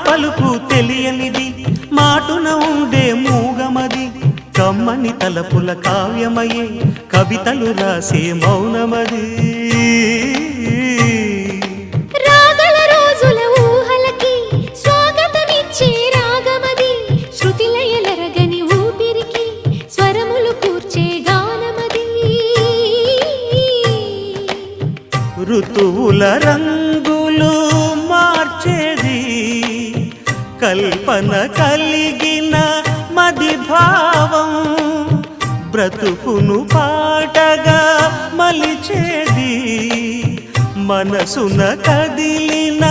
పలుకు తెలియనిది మాటున ఉండే మూగమది కమ్మని తలపుల కావ్యమయే కవితలు రాసే మౌనమది రాగల రోజుల ఊహలకి స్వాగతమిచ్చే రాగమది శృతిలయలరగని ఊపిరికి స్వరములు కూర్చే గానమది ఋతువుల రంగులు మార్చేది కల్పన కలిగిన మది భావం బ్రతుకును పాటగా మలిచేది మనసున కదిలిన